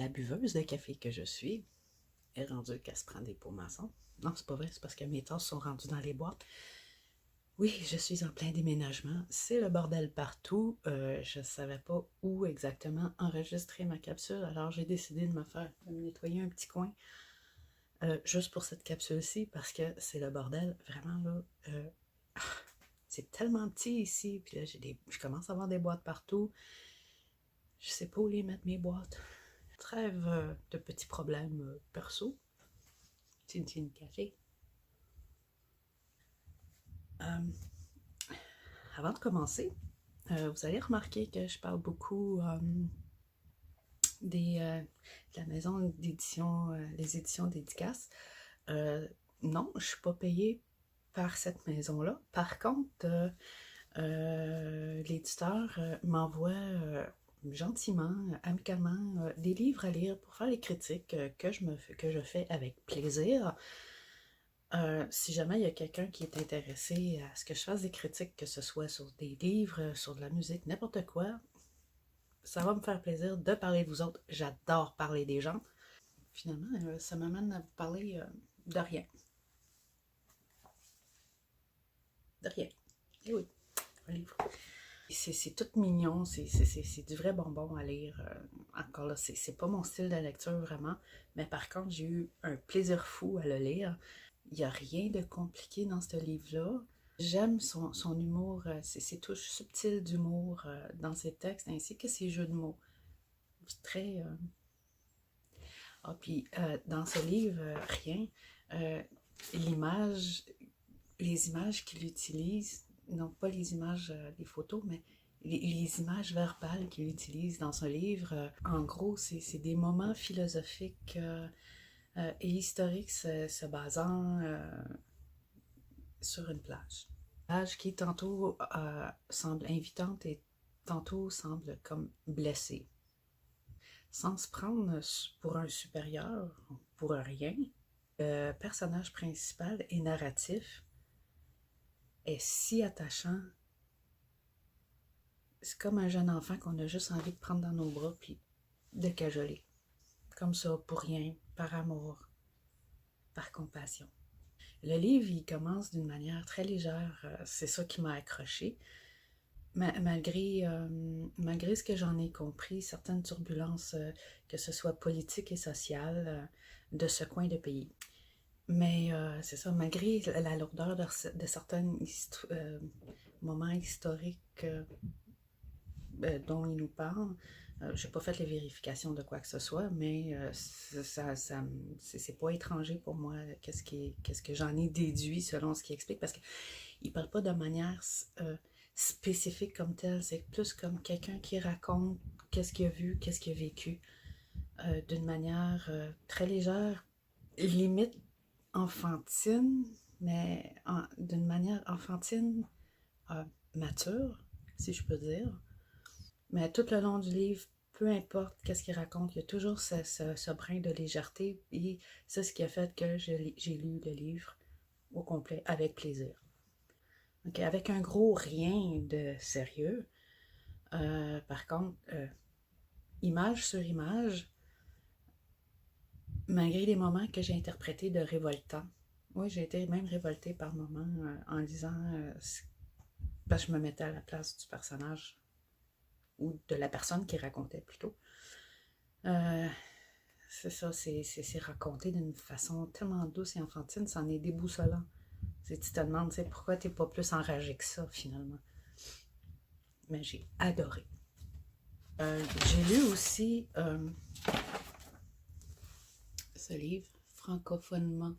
la buveuse de café que je suis est rendue qu'elle se prend des pots maçons. Non, c'est pas vrai, c'est parce que mes tasses sont rendues dans les boîtes. Oui, je suis en plein déménagement. C'est le bordel partout. Je ne savais pas où exactement enregistrer ma capsule, alors j'ai décidé de me nettoyer un petit coin juste pour cette capsule-ci parce que c'est le bordel. Vraiment, là, c'est tellement petit ici. Puis là, je commence à avoir des boîtes partout. Je sais pas où les mettre, mes boîtes. Trêve de petits problèmes perso. Tine café. Avant de commencer, vous allez remarquer que je parle beaucoup de la maison d'édition, les éditions dédicaces. Non, je ne suis pas payée par cette maison-là. Par contre, l'éditeur m'envoie gentiment, amicalement, des livres à lire pour faire les critiques que je fais avec plaisir. Si jamais il y a quelqu'un qui est intéressé à ce que je fasse des critiques, que ce soit sur des livres, sur de la musique, n'importe quoi, ça va me faire plaisir de parler de vous autres. J'adore parler des gens. Finalement, ça m'amène à vous parler de rien. De rien. Et oui, un livre. C'est tout mignon, c'est du vrai bonbon à lire. Encore là, c'est pas mon style de lecture vraiment, mais par contre, j'ai eu un plaisir fou à le lire. Il n'y a rien de compliqué dans ce livre-là. J'aime son humour, ses touches subtiles d'humour dans ses textes, ainsi que ses jeux de mots. C'est très... Ah, puis dans ce livre, rien. L'image, les images qu'il utilise, non pas les images, les photos, mais les images verbales qu'il utilise dans ce livre, en gros, c'est des moments philosophiques et historiques se basant sur une plage. Plage qui tantôt semble invitante et tantôt semble comme blessée. Sans se prendre pour un supérieur, pour un rien, le personnage principal et narratif est si attachant. C'est comme un jeune enfant qu'on a juste envie de prendre dans nos bras puis de cajoler. Comme ça, pour rien, par amour, par compassion. Le livre, il commence d'une manière très légère. C'est ça qui m'a accroché. Malgré ce que j'en ai compris, certaines turbulences, que ce soit politiques et sociales, de ce coin de pays. Mais c'est ça, malgré la lourdeur de certains moments historiques dont il nous parle, je n'ai pas fait les vérifications de quoi que ce soit, mais c'est pas étranger pour moi qu'est-ce que j'en ai déduit selon ce qu'il explique, parce qu'il ne parle pas de manière spécifique comme telle, c'est plus comme quelqu'un qui raconte qu'est-ce qu'il a vu, qu'est-ce qu'il a vécu, d'une manière très légère, limite enfantine, mais d'une manière enfantine mature, si je peux dire. Mais tout le long du livre, peu importe qu'est-ce qu'il raconte, il y a toujours ce brin de légèreté, et c'est ce qui a fait que j'ai lu le livre au complet avec plaisir. Okay, avec un gros rien de sérieux. Par contre, image sur image, malgré les moments que j'ai interprétés de révoltants. Oui, j'ai été même révoltée par moments en lisant, parce que je me mettais à la place du personnage ou de la personne qui racontait plutôt. C'est ça, c'est raconté d'une façon tellement douce et enfantine, c'en est déboussolant. Tu te demandes pourquoi t'es pas plus enragé que ça finalement. Mais j'ai adoré. J'ai lu aussi ce livre, francophoniquement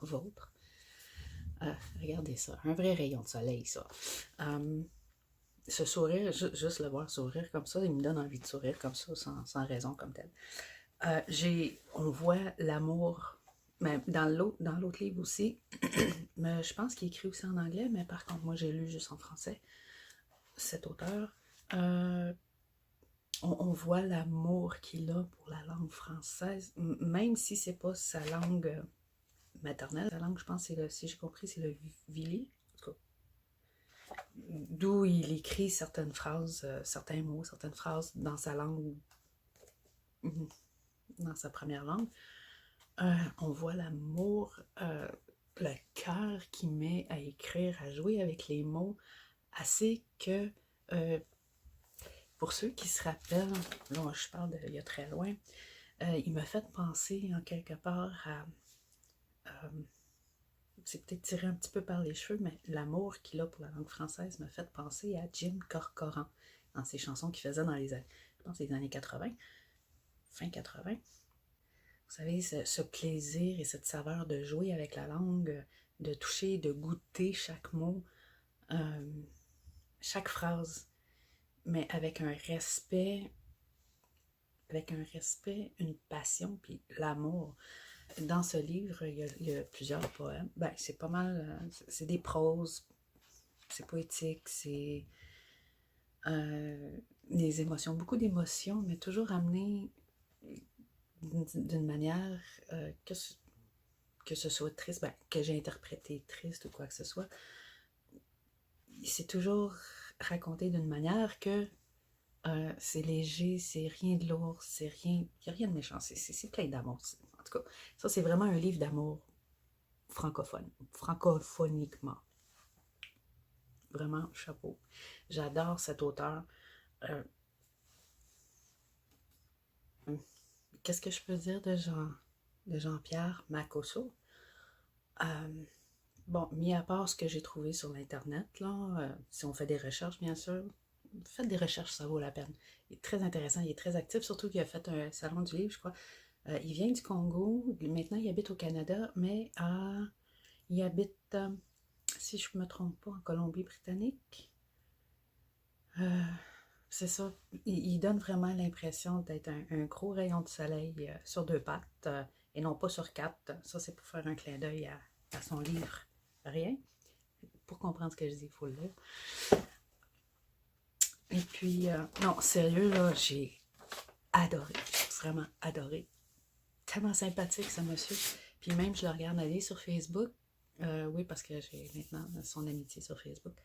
vôtre. Regardez ça, un vrai rayon de soleil, ça. Ce sourire, juste le voir sourire comme ça, il me donne envie de sourire comme ça, sans raison comme telle. On voit l'amour, mais dans l'autre livre aussi, mais je pense qu'il écrit aussi en anglais, mais par contre, moi, j'ai lu juste en français, cet auteur. On voit l'amour qu'il a pour la langue française, même si c'est pas sa langue maternelle. Sa langue, je pense, si j'ai compris, c'est le Vili. D'où il écrit certaines phrases, certains mots, certaines phrases dans sa langue dans sa première langue, on voit l'amour, le cœur qu'il met à écrire, à jouer avec les mots, assez que, pour ceux qui se rappellent, là je parle d'il y a très loin, il m'a fait penser en quelque part à, c'est peut-être tiré un petit peu par les cheveux, mais l'amour qu'il a pour la langue française m'a fait penser à Jim Corcoran, dans ses chansons qu'il faisait dans je pense les années 80, fin 80. Vous savez, ce plaisir et cette saveur de jouer avec la langue, de toucher, de goûter chaque mot, chaque phrase, mais avec un respect, une passion, puis l'amour. Dans ce livre, il y a plusieurs poèmes. Ben, c'est pas mal, c'est des proses, c'est poétique, c'est des émotions, beaucoup d'émotions, mais toujours amenées d'une manière que ce soit triste, ben, que j'ai interprété triste ou quoi que ce soit. C'est toujours raconté d'une manière que c'est léger, c'est rien de lourd, c'est rien, il n'y a rien de méchant, c'est plein d'amour. En tout cas, ça c'est vraiment un livre d'amour francophone, francophoniquement. Vraiment, chapeau. J'adore cet auteur. Euh, Qu'est-ce que je peux dire de Jean-Pierre Macosso? Bon, mis à part ce que j'ai trouvé sur l'Internet, là, si on fait des recherches, bien sûr, faites des recherches, ça vaut la peine. Il est très intéressant, il est très actif, surtout qu'il a fait un salon du livre, je crois. Il vient du Congo, maintenant il habite au Canada, mais il habite, si je ne me trompe pas, en Colombie-Britannique. C'est ça, il donne vraiment l'impression d'être un gros rayon de soleil sur deux pattes et non pas sur quatre. Ça, c'est pour faire un clin d'œil à son livre. Rien. Pour comprendre ce que je dis, il faut le lire. Et puis, non, sérieux, là, j'ai adoré. Vraiment adoré. Tellement sympathique, ce monsieur. Puis même, je le regarde aller sur Facebook. Oui, parce que j'ai maintenant son amitié sur Facebook.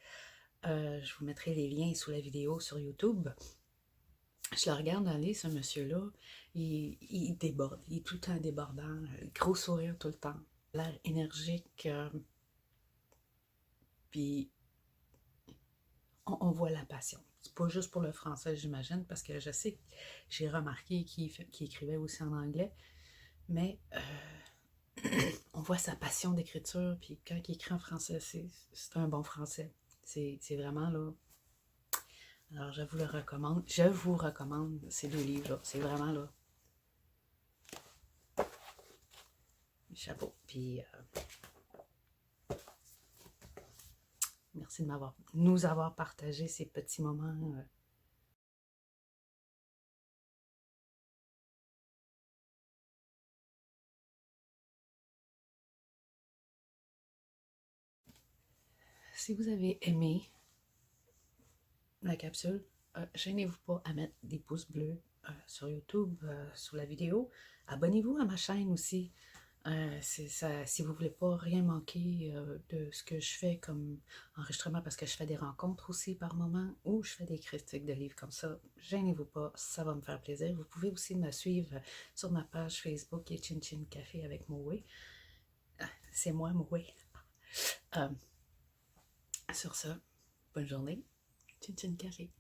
Je vous mettrai les liens sous la vidéo sur YouTube. Je le regarde aller, ce monsieur-là. Il déborde. Il est tout le temps débordant. Gros sourire tout le temps. L'air énergique. Puis, on voit la passion. C'est pas juste pour le français, j'imagine, parce que je sais que j'ai remarqué qu'il écrivait aussi en anglais. Mais on voit sa passion d'écriture. Puis quand il écrit en français, c'est un bon français. C'est vraiment là. Alors, je vous le recommande. Je vous recommande ces deux livres-là. C'est vraiment là. Chapeau. Puis, merci de nous avoir partagé ces petits moments. Si vous avez aimé la capsule, gênez-vous pas à mettre des pouces bleus sur YouTube, sous la vidéo. Abonnez-vous à ma chaîne aussi. Si vous ne voulez pas rien manquer de ce que je fais comme enregistrement, parce que je fais des rencontres aussi par moment, ou je fais des critiques de livres comme ça, gênez-vous pas, ça va me faire plaisir. Vous pouvez aussi me suivre sur ma page Facebook qui est Chin Chin Café avec Moué. C'est moi, Moué. Sur ça, bonne journée. Chin Chin Café.